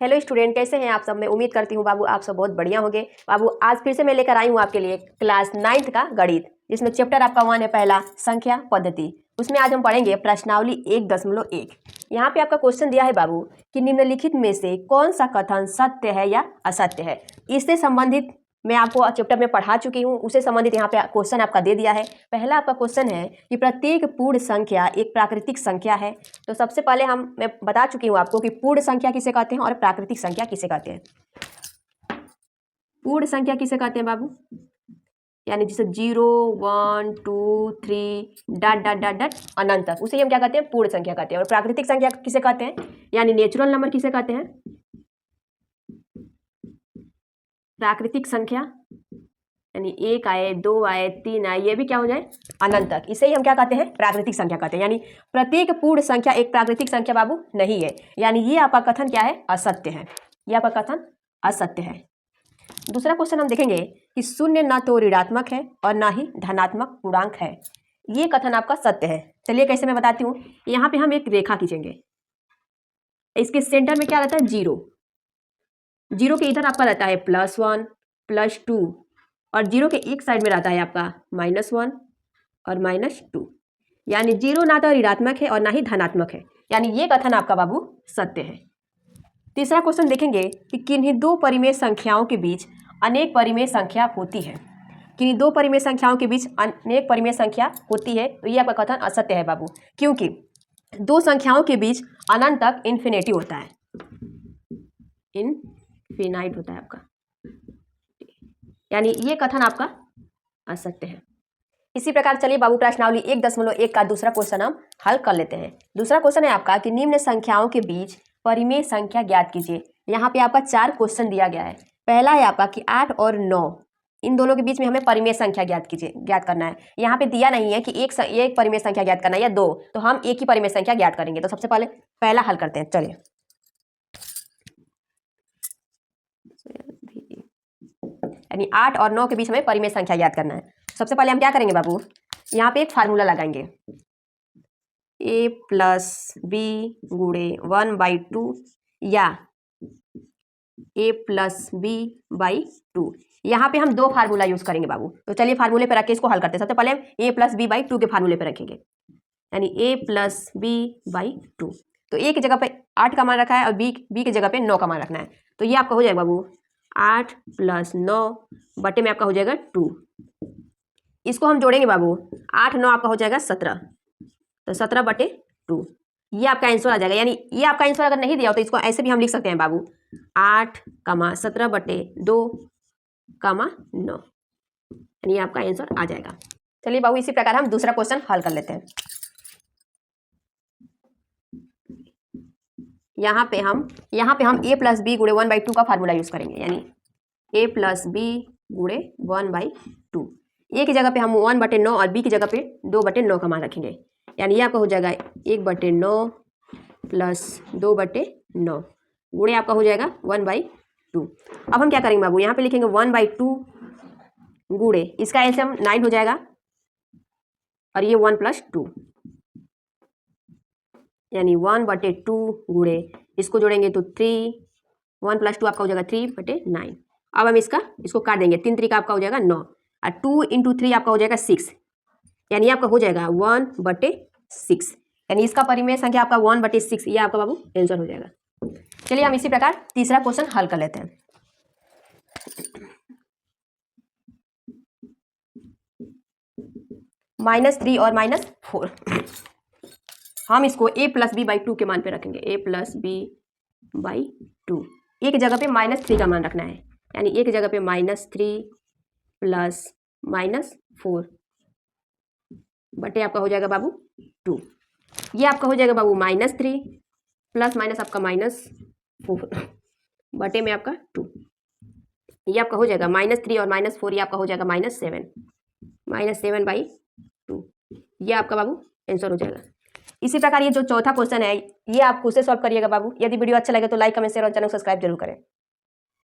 Hello student, कैसे हैं आप सब। मैं उम्मीद करती हूँ बाबू आप सब बहुत बढ़िया होंगे। बाबू आज फिर से मैं लेकर आई हूँ आपके लिए क्लास 9th का गणित, जिसमें चैप्टर आपका 1 है पहला संख्या पद्धति। उसमें आज हम पढ़ेंगे प्रश्नावली 1.1। यहाँ पे आपका क्वेश्चन दिया है बाबू कि निम्नलिखित में से कौन सा कथन सत्य है या असत्य है। इससे संबंधित मैं आपको चैप्टर में पढ़ा चुकी हूँ, उससे संबंधित यहाँ पे क्वेश्चन आपका दे दिया है। पहला आपका क्वेश्चन है कि प्रत्येक पूर्ण संख्या एक प्राकृतिक संख्या है। तो सबसे पहले मैं बता चुकी हूँ आपको कि पूर्ण संख्या किसे कहते हैं और प्राकृतिक संख्या किसे कहते हैं। पूर्ण संख्या किसे कहते हैं बाबू, यानी जैसे 0 1 2 3 डॉट डॉट डॉट डॉट अनंत तक, उसे हम क्या कहते हैं, पूर्ण संख्या कहते हैं। और प्राकृतिक संख्या किसे कहते हैं, यानी नेचुरल नंबर किसे कहते हैं, प्राकृतिक संख्या, यानी 1 आए 2 आए 3 आए, ये भी क्या हो जाए, अनंत तक, इसे ही हम क्या कहते हैं, प्राकृतिक संख्या कहते हैं। यानी प्रत्येक पूर्ण संख्या एक प्राकृतिक संख्या बाबू नहीं है, यानी ये आपका कथन क्या है, असत्य है। ये आपका कथन असत्य है। दूसरा क्वेश्चन हम देखेंगे कि शून्य ना तो ऋणात्मक है और ना ही धनात्मक पूर्णांक है। ये कथन आपका सत्य है। चलिए कैसे मैं बताती हूँ। यहाँ पे हम एक रेखा खींचेंगे, इसके सेंटर में क्या रहता है, 0। 0 के इधर आपका रहता है +1 +2 और 0 के एक साइड में रहता है आपका -1 और -2। यानी 0 ना तो ऋणात्मक है और ना ही धनात्मक है, यानी ये कथन आपका बाबू सत्य है। तीसरा क्वेश्चन देखेंगे कि किन्हीं दो परिमेय संख्याओं के बीच अनेक परिमेय संख्या होती है। किन्हीं दो परिमेय संख्याओं के बीच अनेक परिमेय संख्या होती है, तो ये आपका कथन असत्य है बाबू, क्योंकि दो संख्याओं के बीच अनंत तक इन्फिनिटी होता है, इनफिनाइट होता है आपका, यानी ये कथन आपका असत्य है। इसी प्रकार चलिए बाबू प्रश्नावली 1.1 का दूसरा क्वेश्चन हम हल कर लेते हैं। दूसरा क्वेश्चन है आपका कि निम्न संख्याओं के बीच परिमेय संख्या ज्ञात कीजिए। यहाँ पे आपका 4 क्वेश्चन दिया गया है। पहला है आपका कि 8 और 9, इन दोनों के बीच में हमें परिमेय संख्या ज्ञात करना है। यहाँ पे दिया नहीं है कि एक परिमेय संख्या ज्ञात करना है या 2, तो हम एक ही परिमेय संख्या ज्ञात करेंगे। तो सबसे पहले पहला हल करते हैं। चलिए यानी 8 और 9 के बीच हमें परिमेय संख्या ज्ञात करना है। सबसे पहले हम क्या करेंगे बाबू, यहाँ पे एक फार्मूला लगाएंगे, a + b गुणे 1/2 या a + b/2। यहाँ पे हम दो फार्मूला यूज करेंगे बाबू। तो चलिए फार्मूले पे रख के इसको हल करते हैं। सबसे पहले हम a + b/2 के फार्मूले पे रखेंगे, यानी a + b/2। तो a की जगह पे 8 का मान रखा है और b की जगह पे 9 का मान रखना है। तो ये आपका हो जाएगा बाबू 8 + 9 बटे में आपका हो जाएगा 2। इसको हम जोड़ेंगे बाबू, 8 9 आपका हो जाएगा 17, तो 17/2 ये आपका आंसर आ जाएगा। यानी ये आपका आंसर अगर नहीं दिया हो तो इसको ऐसे भी हम लिख सकते हैं बाबू, 8, 17/2, 9, यानी आपका आंसर आ जाएगा। चलिए बाबू इसी प्रकार हम दूसरा क्वेश्चन हल कर लेते हैं। यहाँ पे हम a + b गुणे 1/2 का फार्मूला यूज करेंगे, यानी a + b गुणे 1/2। a की जगह पे हम 1/9 और b की जगह पे 2/9 का मान रखेंगे, यानी ये आपका हो जाएगा 1/9 + 2/9 गुणे आपका हो जाएगा 1/2। अब हम क्या करेंगे बाबू, यहाँ पे लिखेंगे 1/2 गुणे इसका एलसीएम 9 हो जाएगा और ये 1 + 2, यानी 1/2 गुणे इसको जोड़ेंगे तो 3, 1 + 2 आपका हो जाएगा 3/9। अब हम इसको काट देंगे, 3 3 का आपका हो जाएगा 9 और 2 × 3 आपका हो जाएगा 6, यानी आपका हो जाएगा 1/6, यानी इसका परिमेय संख्या आपका 1/6, ये आपका बाबू आंसर हो जाएगा। चलिए हम इसी प्रकार तीसरा क्वेश्चन हल कर लेते हैं। -3 और -4, हम इसको a + b/2 के मान पे रखेंगे, a + b/2। a की जगह पे -3 का मान रखना है, यानी a की जगह पे -3 + -4 बटे आपका हो जाएगा बाबू 2। ये आपका हो जाएगा बाबू -3 ± आपका -4 बटे में आपका 2। ये आपका हो जाएगा -3 और -4, ये आपका हो जाएगा -7/2। ये आपका बाबू आंसर हो जाएगा। इसी प्रकार ये जो चौथा क्वेश्चन है ये आप खुद से सॉल्व करिएगा बाबू। यदि वीडियो अच्छा लगे तो लाइक, कमेंट, शेयर और चैनल सब्सक्राइब जरूर करें।